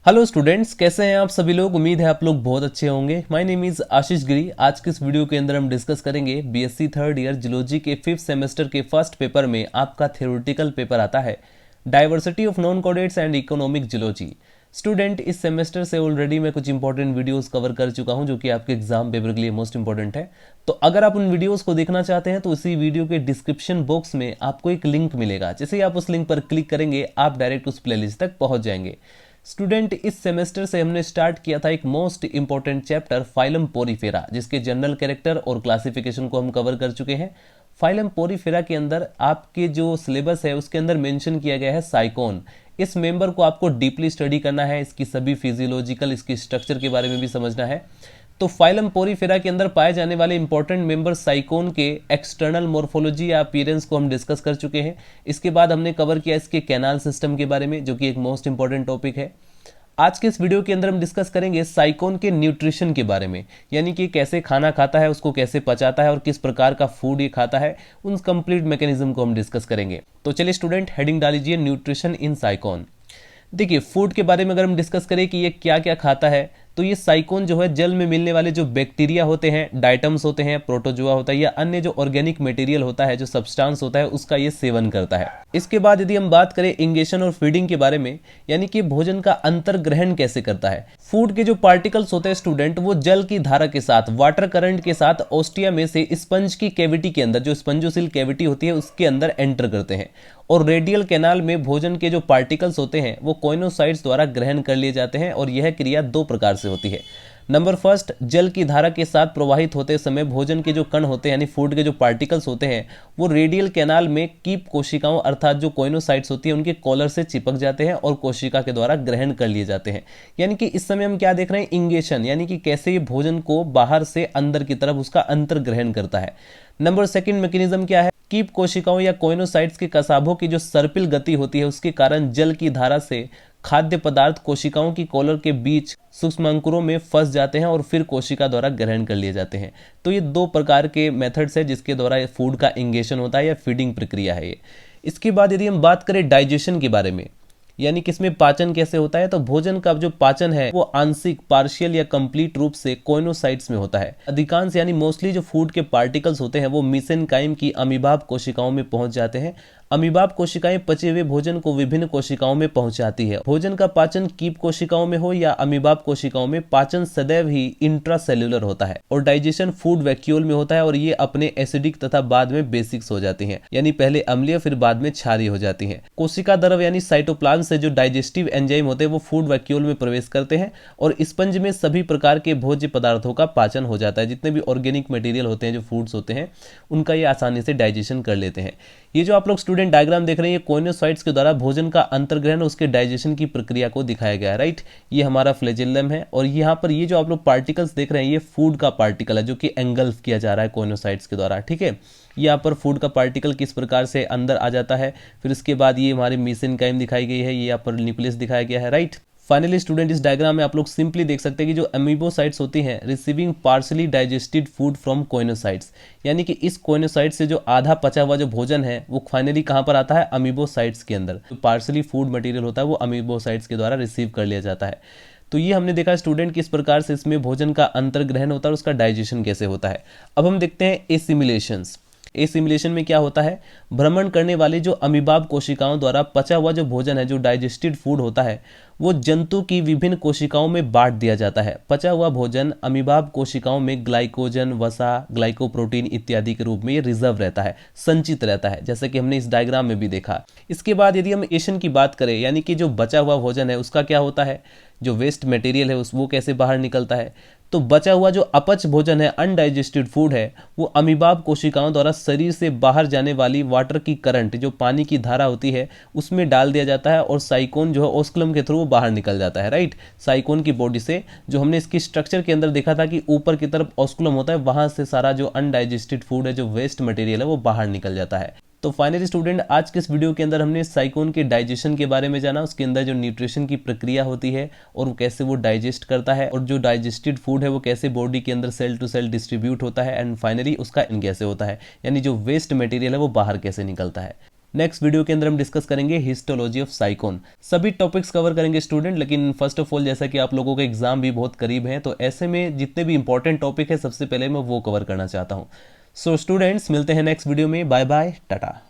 Hello students, कैसे हैं आप सभी लोग। उम्मीद है आप लोग बहुत अच्छे होंगे। माय नेम इज़ आशीष गिरी। आज के इस वीडियो के अंदर हम डिस्कस करेंगे बीएससी थर्ड ईयर जियोलॉजी के 5th सेमेस्टर के फर्स्ट पेपर में आपका थ्योरेटिकल पेपर आता है diversity of non कोडेट्स and economic geology. Student, इस सेमेस्टर से ऑलरेडी मैं कुछ इंपॉर्टेंट वीडियोस कवर कर चुका हूं जो कि आपके एग्जाम पेपर के लिए मोस्ट इंपॉर्टेंट है। तो अगर आप उन वीडियोस को देखना चाहते हैं तो इसी वीडियो के डिस्क्रिप्शन बॉक्स में आपको एक लिंक मिलेगा। जैसे ही आप उस लिंक पर क्लिक करेंगे आप डायरेक्ट उस प्लेलिस्ट तक पहुंच जाएंगे। स्टूडेंट, इस सेमेस्टर से हमने स्टार्ट किया था एक most important chapter phylum Porifera, जिसके जनरल कैरेक्टर और क्लासिफिकेशन को हम कवर कर चुके हैं। फाइलम पोरीफेरा के अंदर आपके जो सिलेबस है उसके अंदर मेंशन किया गया है साइकोन। इस मेंबर को आपको डीपली स्टडी करना है, इसकी सभी फिजियोलॉजिकल, इसकी स्ट्रक्चर के बारे में भी समझना है। तो फाइलम पोरीफेरा के अंदर पाए जाने वाले इंपॉर्टेंट मेंबर साइकोन के एक्सटर्नल मॉर्फोलॉजी या अपीयरेंस को हम डिस्कस कर चुके हैं। इसके बाद हमने कवर किया इसके कैनाल सिस्टम के बारे में, जो कि एक मोस्ट इंपॉर्टेंट टॉपिक है। आज के इस वीडियो के अंदर हम डिस्कस करेंगे साइकोन के न्यूट्रिशन के बारे में, यानी कि कैसे खाना खाता है, उसको कैसे पचाता है और किस प्रकार का फूड ये खाता है, उन कंप्लीट मैकेनिज्म को हम डिस्कस करेंगे। तो चलिए स्टूडेंट, हेडिंग डालीजिए न्यूट्रिशन इन साइकोन। देखिए, फूड के बारे में अगर हम डिस्कस करें कि ये क्या क्या खाता है, तो ये साइकोन जो है जल में मिलने वाले जो बैक्टीरिया होते हैं, डाइटम्स होते हैं, प्रोटोजोआ होता है या अन्य जो ऑर्गेनिक मटेरियल होता है, जो सब्सटेंस होता है, उसका ये सेवन करता है। इसके बाद यदि हम बात करें इंगेशन और फीडिंग के बारे में, यानी कि भोजन का अंतर्ग्रहण कैसे करता है। फूड के जो पार्टिकल्स होते हैं स्टूडेंट, वो जल की धारा के साथ, वाटर करंट के साथ ऑस्टिया में से स्पंज की कैविटी के अंदर, जो स्पंजोसिल कैविटी होती है उसके अंदर एंटर करते हैं और रेडियल कैनाल में भोजन के जो पार्टिकल्स होते हैं वो कोइनोसाइट्स द्वारा ग्रहण कर लिए जाते हैं। और यह क्रिया दो प्रकार से होती है। नंबर फर्स्ट, जल की धारा के साथ प्रवाहित होते समय भोजन के जो कण होते हैं यानी फूड के जो पार्टिकल्स होते हैं वो रेडियल कैनाल में कीप कोशिकाओं अर्थात जो कोइनोसाइट्स होती है उनके कॉलर से चिपक जाते हैं और कोशिका के द्वारा ग्रहण कर लिए जाते हैं। यानी कि इस समय हम क्या देख रहे हैं, इंगेशन, यानी कि कैसे ये भोजन को बाहर से अंदर की तरफ उसका अंतर्ग्रहण करता है। नंबर सेकंड मैकेनिज्म क्या है, कीप कोशिकाओं या कोइनोसाइट्स के कसाबों की जो सर्पिल गति होती है उसके कारण जल की धारा से खाद्य पदार्थ कोशिकाओं की कॉलर के बीच सूक्ष्म अंकुरों में फंस जाते हैं और फिर कोशिका द्वारा ग्रहण कर लिए जाते हैं। तो ये दो प्रकार के मेथड्स है जिसके द्वारा फूड का इंगेशन होता है या फीडिंग प्रक्रिया है ये। इसके बाद यदि हम बात करें डाइजेशन के बारे में, यानी कि इसमें पाचन कैसे होता है, तो भोजन का जो पाचन है वो आंशिक, पार्शियल या कंप्लीट रूप से कोइनोसाइट्स में होता है। अधिकांश यानी मोस्टली जो फूड के पार्टिकल्स होते हैं वो मीसेनकाइम की अमीबाब कोशिकाओं में पहुंच जाते हैं। अमीबाब कोशिकाएं पचे हुए भोजन को विभिन्न कोशिकाओं में पहुंचाती है। भोजन का पाचन कीप कोशिकाओं में हो या अमीबाब कोशिकाओं में, पाचन सदैव ही इंट्रासेल्युलर होता है और डाइजेशन फूड वैक्यूल में होता है और ये अपने एसिडिक तथा बाद में बेसिक्स हो जाती हैं, यानी पहले अम्लीय फिर बाद में क्षारीय हो जाती हैं। कोशिका द्रव यानी साइटोप्लाज्म से जो डाइजेस्टिव एंजाइम होते हैं वो फूड वैक्यूल में प्रवेश करते हैं और स्पंज में सभी प्रकार के भोज्य पदार्थों का पाचन हो जाता है। जितने भी ऑर्गेनिक मटेरियल होते हैं, जो फूड्स होते हैं, उनका ये आसानी से डाइजेशन कर लेते हैं। ये जो आप लोग स्टूडेंट डायग्राम देख रहे हैं, ये कोइनोसाइट्स के द्वारा भोजन का अंतर्ग्रहण उसके डाइजेशन की प्रक्रिया को दिखाया गया है, राइट। ये हमारा फ्लैजेलम है और यहाँ पर ये जो आप लोग पार्टिकल्स देख रहे हैं ये फूड का पार्टिकल है जो कि एंगल्फ किया जा रहा है कोइनोसाइट्स के द्वारा, ठीक है। यहाँ पर फूड का पार्टिकल किस प्रकार से अंदर आ जाता है, फिर उसके बाद ये हमारी मीसेनकाइम दिखाई गई है, ये यहाँ पर न्यूक्लियस दिखाया गया है, राइट। फाइनली स्टूडेंट, इस डायग्राम में आप लोग सिंपली देख सकते हैं कि जो अमीबोसाइट्स होती हैं receiving partially digested food from coenocytes, यानी कि इस कोइनोसाइट से जो आधा पचा हुआ जो भोजन है वो फाइनली कहाँ पर आता है, अमीबोसाइट्स के अंदर। तो पार्शली फूड मटेरियल होता है वो अमीबोसाइट्स के द्वारा रिसीव कर लिया जाता है। तो ये हमने देखा स्टूडेंट किस प्रकार से इसमें भोजन का अंतर्ग्रहण होता है और उसका डाइजेशन कैसे होता है। अब हम देखते हैं एसिमिलेशंस। एसिमिलेशन में क्या होता है, भ्रमण करने वाली जो अमीबाब कोशिकाओं द्वारा पचा हुआ जो भोजन है, जो डाइजेस्टेड फूड होता है, वो जंतु की विभिन्न कोशिकाओं में बांट दिया जाता है। पचा हुआ भोजन अमीबाब कोशिकाओं में ग्लाइकोजन, वसा, ग्लाइकोप्रोटीन इत्यादि के रूप में ये रिजर्व रहता है, संचित रहता है, जैसे कि हमने इस डायग्राम में भी देखा। इसके बाद यदि हम एशन की बात करें, यानी कि जो बचा हुआ भोजन है उसका क्या होता है, जो वेस्ट मटेरियल है वो कैसे बाहर निकलता है। तो बचा हुआ जो अपच भोजन है, अनडाइजेस्टेड फूड है, वो अमीबाब कोशिकाओं द्वारा शरीर से बाहर जाने वाली वाटर की करंट, जो पानी की धारा होती है, उसमें डाल दिया जाता है और साइकोन जो है ओस्कुलम के थ्रू बाहर निकल जाता है, राइट। साइकोन की बॉडी से, जो हमने इसकी स्ट्रक्चर के अंदर देखा था कि ऊपर की तरफ ओस्कुलम होता है, वहां से सारा जो अनडाइजेस्टेड फूड है, जो वेस्ट मटेरियल है, वो बाहर निकल जाता है। तो फाइनली स्टूडेंट, आज के इस वीडियो के अंदर हमने साइकोन के डाइजेशन के बारे में जाना, उसके अंदर जो न्यूट्रिशन की प्रक्रिया होती है और वो कैसे वो डाइजेस्ट करता है और जो डाइजेस्टेड फूड है वो कैसे बॉडी के अंदर सेल टू सेल डिस्ट्रीब्यूट होता है एंड फाइनली उसका इन कैसे होता है, यानी जो वेस्ट मटेरियल है वो बाहर कैसे निकलता है। नेक्स्ट वीडियो के अंदर हम डिस्कस करेंगे हिस्टोलॉजी ऑफ साइकोन। सभी टॉपिक्स कवर करेंगे स्टूडेंट, लेकिन फर्स्ट ऑफ ऑल जैसा कि आप लोगों के एग्जाम भी बहुत करीब है, तो ऐसे में जितने भी इंपॉर्टेंट टॉपिक है सबसे पहले मैं वो कवर करना चाहता हूँ। सो स्टूडेंट्स, मिलते हैं नेक्स्ट वीडियो में। Bye bye, Tata.